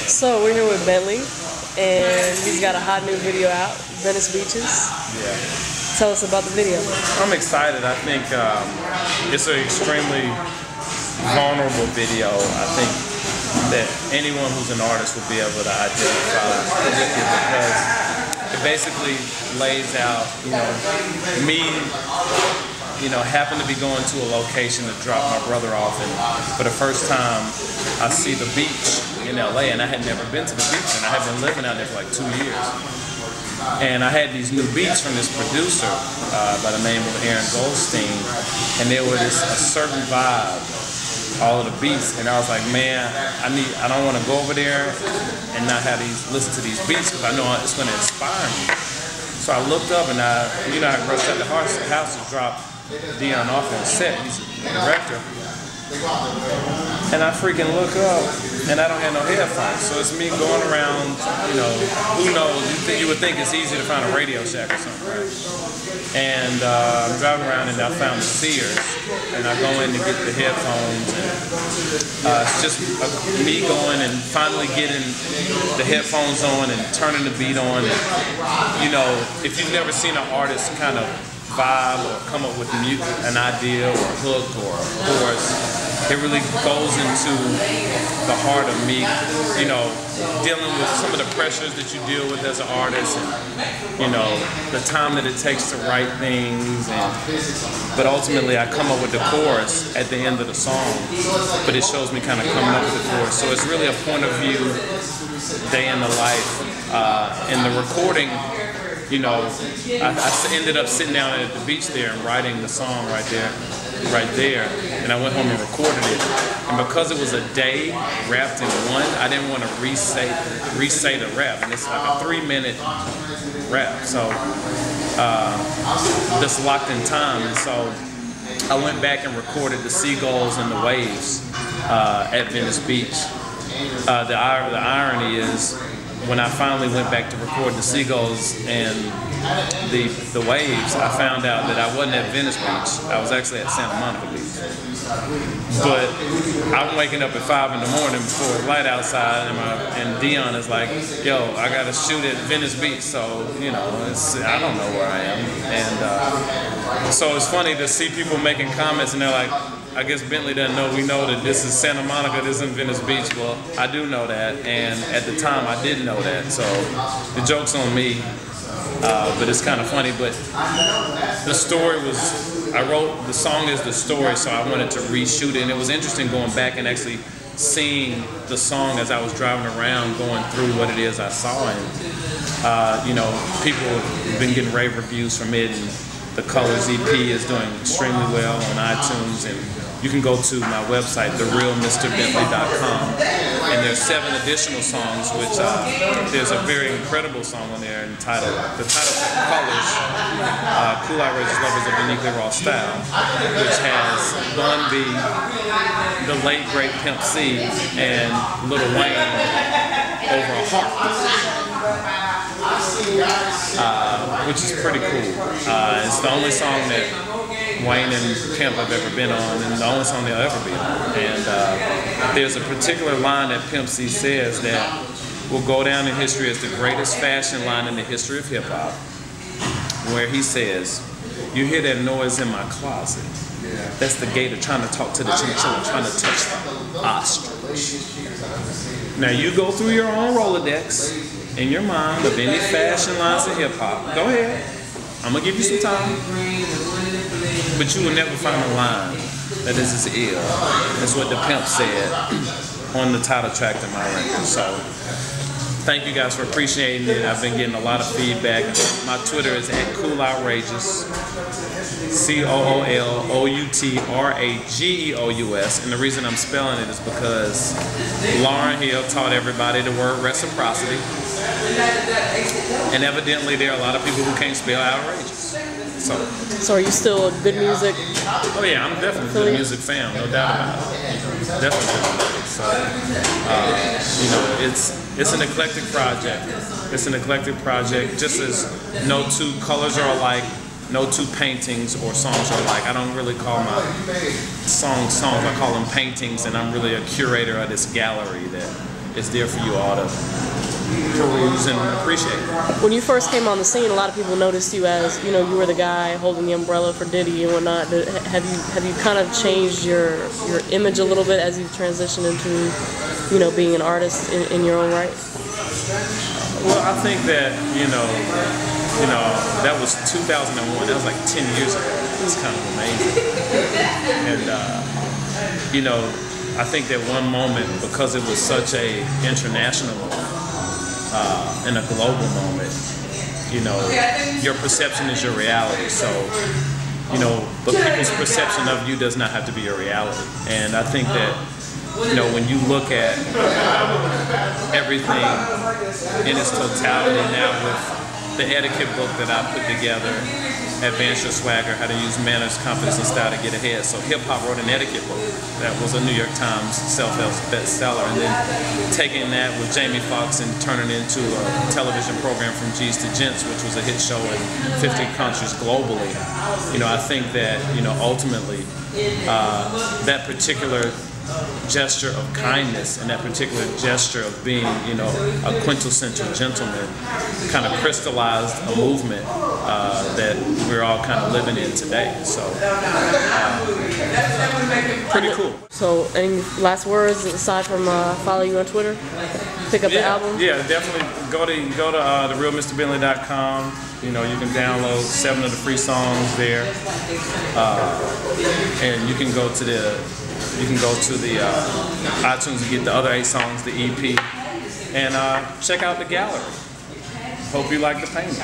So we're here with Bentley, and he's got a hot new video out, Venice Beaches. Yeah. Tell us about the video. I'm excited. I think it's an extremely vulnerable video. I think that anyone who's an artist will be able to identify with it because it basically lays out, me, happen to be going to a location to drop my brother off, and for the first time I see the beach in LA, and I had never been to the beach, and I had been living out there for like 2 years. And I had these new beats from this producer by the name of Aaron Goldstein, and there was a certain vibe, all of the beats, and I was like, man, I don't want to go over there and not have listen to these beats because I know it's going to inspire me. So I looked up, and I rushed out the house to drop Dion off on set. He's the director. And I freaking look up, and I don't have no headphones. So it's me going around, who knows? You would think it's easy to find a Radio Shack or something, right? And I'm driving around, and I found the Sears, and I go in to get the headphones, and it's just me going and finally getting the headphones on and turning the beat on. And, if you've never seen an artist kind of vibe or come up with an idea or a hook or a chorus, it really goes into the heart of me, dealing with some of the pressures that you deal with as an artist, and the time that it takes to write things, but ultimately I come up with the chorus at the end of the song, but it shows me kind of coming up with the chorus. So it's really a point of view, day in the life, and the recording. I ended up sitting down at the beach there and writing the song right there, and I went home and recorded it. And because it was a day wrapped in one, I didn't want to re-say the rap, and it's like a 3-minute rap, so just locked in time. And so I went back and recorded the seagulls and the waves at Venice Beach. The irony is, when I finally went back to record the seagulls and the waves, I found out that I wasn't at Venice Beach. I was actually at Santa Monica Beach. But I'm waking up at 5 in the morning before it's light outside, and Dion is like, yo, I got to shoot at Venice Beach, so, I don't know where I am. And so it's funny to see people making comments, and they're like, I guess Bentley doesn't know. We know that this is Santa Monica, this isn't Venice Beach. Well, I do know that, and at the time I didn't know that, so the joke's on me, but it's kind of funny. But the story was, the song is the story, so I wanted to reshoot it, and it was interesting going back and actually seeing the song as I was driving around, going through what it is I saw, and people have been getting rave reviews from it, and the Colors EP is doing extremely well on iTunes, and you can go to my website, therealmrbentley.com, and there's 7 additional songs, which there's a very incredible song on there entitled, the title track, Colors, Cool Outrageous Lovers of Uniquely Raw Style, which has Bun B, the late great Pimp C, and Lil Wayne over a harp. Which is pretty cool. It's the only song that Wayne and Pimp have ever been on, and the only song they'll ever be on. And there's a particular line that Pimp C says that will go down in history as the greatest fashion line in the history of hip-hop, where he says, "You hear that noise in my closet? That's the gator trying to talk to the chinchilla, trying to touch the ostrich." Now you go through your own Rolodex in your mind of any fashion lines of hip-hop. Go ahead. I'm going to give you some time. But you will never find a line that is as ill. That's what the Pimp said on the title track to my record. So thank you guys for appreciating it. I've been getting a lot of feedback. My Twitter is @CoolOutrageous, CoolOutrageous. And the reason I'm spelling it is because Lauryn Hill taught everybody the word reciprocity. And evidently there are a lot of people who can't spell outrageous. So are you still a good music? Oh yeah, I'm definitely a good music fan, no doubt about it. Definitely. So, it's an eclectic project. It's an eclectic project, just as no 2 colors are alike, no 2 paintings or songs are alike. I don't really call my songs, I call them paintings, and I'm really a curator of this gallery that it's there for you all to peruse and appreciate. When you first came on the scene, a lot of people noticed you as, you know, you were the guy holding the umbrella for Diddy and whatnot. Have you kind of changed your image a little bit as you've transitioned into, you know, being an artist in your own right? Well, I think that, you know, that was 2001. That was like 10 years ago. It's kind of amazing. And, you know, I think that one moment, because it was such a international and a global moment, you know, your perception is your reality. So, you know, but people's perception of you does not have to be your reality. And I think that, you know, when you look at everything in its totality now with the etiquette book that I put together, Advance Your Swagger, How to Use Manners, Confidence, and Style to Get Ahead. So hip hop wrote an etiquette book that was a New York Times self-help bestseller, and then taking that with Jamie Foxx and turning it into a television program from G's to Gents, which was a hit show in 50 countries globally. You know, I think that, you know, ultimately that particular gesture of kindness and that particular gesture of being, you know, a quintessential gentleman kind of crystallized a movement that we're all kind of living in today. So pretty cool. So any last words aside from follow you on Twitter, pick up the album? Yeah, definitely go to therealmrbentley.com. You know, you can download 7 of the free songs there, and you can go to the iTunes and get the other 8 songs, the EP, and check out the gallery. Hope you like the painting.